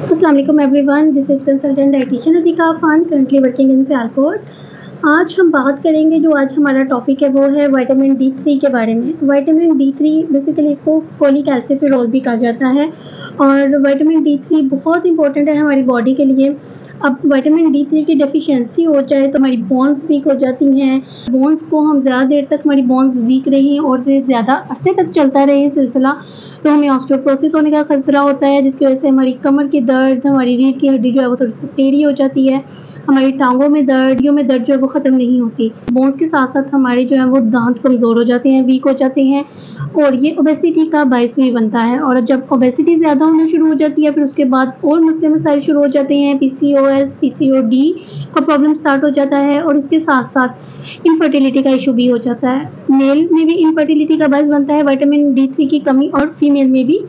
अस्सलाम वालेकुम everyone, this is consultant dietitian Adika Khan, currently working in Sialkot. आज हम बात करेंगे, जो आज हमारा टॉपिक है वो है विटामिन D3 के बारे में। विटामिन D3 बेसिकली इसको फोलिक एसिड भी कहा जाता है और विटामिन D3 बहुत इंपॉर्टेंट है हमारी बॉडी के लिए। अब विटामिन D3 की डेफिशिएंसी हो जाए तो हमारी बोन्स वीक हो जाती हैं। बोन्स को हम ज़्यादा देर तक हमारी बोन्स वीक रहें और से ज़्यादा अरसे तक चलता रहे सिलसिला, तो हमें ऑस्टियोपोरोसिस होने का खतरा होता है, जिसकी वजह से हमारी कमर की दर्द, हमारी रीढ़ की हड्डी जो है वो थोड़ी सी टेढ़ी हो जाती है, हमारी टांगों में दर्द, हड्डियों में दर्द जो है वो ख़त्म नहीं होती। बोन्स के साथ साथ हमारे जो है वो दांत कमज़ोर हो जाते हैं, वीक हो जाते हैं और ये ओबेसिटी का बायस भी बनता है। और जब ओबेसिटी ज़्यादा होना शुरू हो जाती है, फिर उसके बाद और मसले मसाइल शुरू हो जाते हैं। PCOS, PCOD का प्रॉब्लम स्टार्ट हो जाता है और इसके साथ साथ इनफर्टिलिटी का इशू भी हो जाता है। मेल में भी इनफर्टिलिटी का बायस बनता है विटामिन D3 की कमी, और फीमेल में भी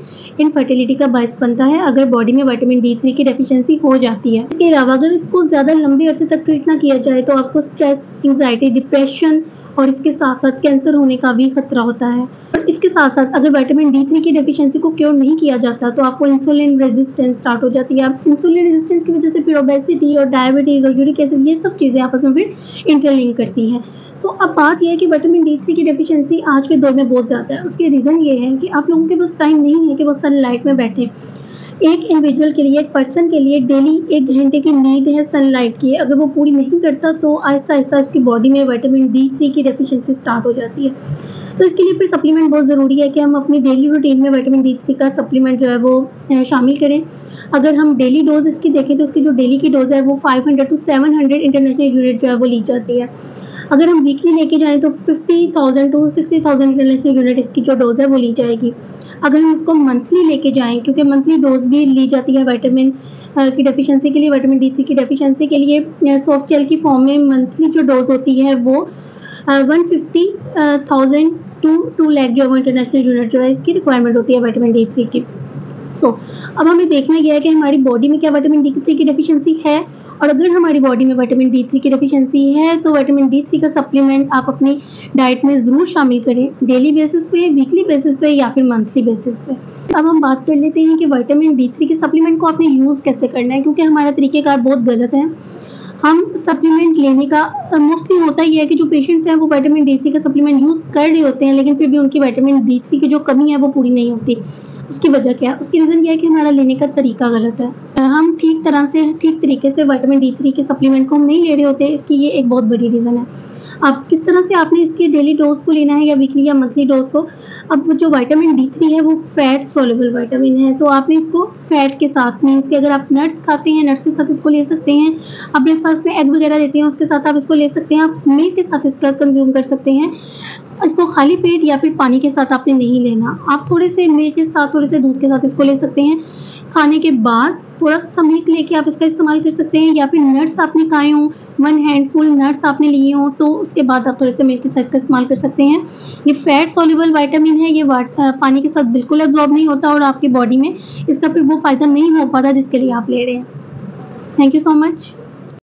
इनफर्टिलिटी का बायस बनता है अगर बॉडी में विटामिन D3 की डेफिशिएंसी हो जाती है। इसके अलावा अगर इसको ज़्यादा लंबे अरसे तक ट्रीट ना किया जाए तो आपको स्ट्रेस, एंग्जाइटी, डिप्रेशन और इसके साथ साथ कैंसर होने का भी खतरा होता है। और इसके साथ साथ अगर विटामिन D3 की डेफिशिएंसी को क्योर नहीं किया जाता तो आपको इंसुलिन रेजिस्टेंस स्टार्ट हो जाती है। आप इंसुलिन रेजिस्टेंस की वजह से फिर ओबेसिटी और डायबिटीज़ और यूरिक एसिड, ये सब चीज़ें आपस में फिर इंटरलिंक करती हैं। सो अब बात यह है कि विटामिन D3 की डेफिशिएंसी आज के दौर में बहुत ज़्यादा है। उसके रीज़न ये है कि आप लोगों के पास टाइम नहीं है कि वो सनलाइट में बैठें। एक इंडिविजुअल के लिए, एक पर्सन के लिए डेली 1 घंटे की नीड है सनलाइट की। अगर वो पूरी नहीं करता तो आहिस्ता-आहिस्ता उसकी बॉडी में विटामिन D3 की डेफिशिएंसी स्टार्ट हो जाती है। तो इसके लिए फिर सप्लीमेंट बहुत ज़रूरी है कि हम अपनी डेली रूटीन में विटामिन D3 का सप्लीमेंट जो है वो शामिल करें। अगर हम डेली डोज़ इसकी देखें तो इसकी जो डेली की डोज़ है वो 500 टू 700 इंटरनेशनल यूनिट जो है वो ली जाती है। अगर हम वीकली लेके जाएँ तो 50,000 टू 60,000 इंटरनेशनल यूनिट इसकी जो डोज़ है वो ली जाएगी। अगर हम इसको मंथली लेके जाएँ, क्योंकि मंथली डोज़ भी ली जाती है विटामिन की डेफिशिएंसी के लिए, विटामिन D3 की डेफिशिएंसी के लिए सॉफ्ट जेल की फॉर्म में मंथली जो डोज़ होती है वो 150,000 टू 2 लाख जो है इंटरनेशनल यूनिट जो है इसकी रिक्वायरमेंट होती है विटामिन D3 की। अब हमें देखना यह है कि हमारी बॉडी में क्या विटामिन D3 की डेफिशिएंसी है, और अगर हमारी बॉडी में विटामिन D3 की डेफिशिएंसी है तो विटामिन D3 का सप्लीमेंट आप अपनी डाइट में ज़रूर शामिल करें, डेली बेसिस पे, वीकली बेसिस पे या फिर मंथली बेसिस पे। अब हम बात कर लेते हैं कि विटामिन D3 के सप्लीमेंट को आपने यूज़ कैसे करना है, क्योंकि हमारा तरीक़ेकार बहुत गलत है। हम सप्लीमेंट लेने का मोस्टली होता ही है कि जो पेशेंट्स हैं वो विटामिन D3 का सप्लीमेंट यूज़ कर रहे होते हैं, लेकिन फिर भी उनकी विटामिन D3 की जो कमी है वो पूरी नहीं होती। उसकी वजह क्या है? उसकी रीज़न ये है कि हमारा लेने का तरीका गलत है। हम ठीक तरह से, ठीक तरीके से विटामिन D3 के सप्लीमेंट को हम नहीं ले रहे होते, इसकी ये एक बहुत बड़ी रीज़न है। अब किस तरह से आपने इसकी डेली डोज़ को लेना है या वीकली या मंथली डोज़ को? अब जो विटामिन D3 है वो फैट सोल्युबल विटामिन है, तो आपने इसको फैट के साथ, मीन्स कि अगर आप नट्स खाते हैं, नट्स के साथ इसको ले सकते हैं। आप ब्रेकफास्ट में एग वगैरह लेते हैं, उसके साथ आप इसको ले सकते हैं। आप मिल्क के साथ इसका कंज्यूम कर सकते हैं। इसको खाली पेट या फिर पानी के साथ आपने नहीं लेना। आप थोड़े से मिल्क के साथ, थोड़े से दूध के साथ इसको ले सकते हैं। खाने के बाद थोड़ा-सा मिल्क लेके आप इसका इस्तेमाल कर सकते हैं, या फिर नट्स आपने खाए हों, 1 हैंडफुल नट्स आपने लिए हों, तो उसके बाद आप थोड़े से मिल्क के साथ इसका इस्तेमाल कर सकते हैं। ये फैट सोल्युबल विटामिन है, ये पानी के साथ बिल्कुल एब्ज़ॉर्ब नहीं होता और आपकी बॉडी में इसका फिर वो फ़ायदा नहीं हो पाता जिसके लिए आप ले रहे हैं। Thank you so much.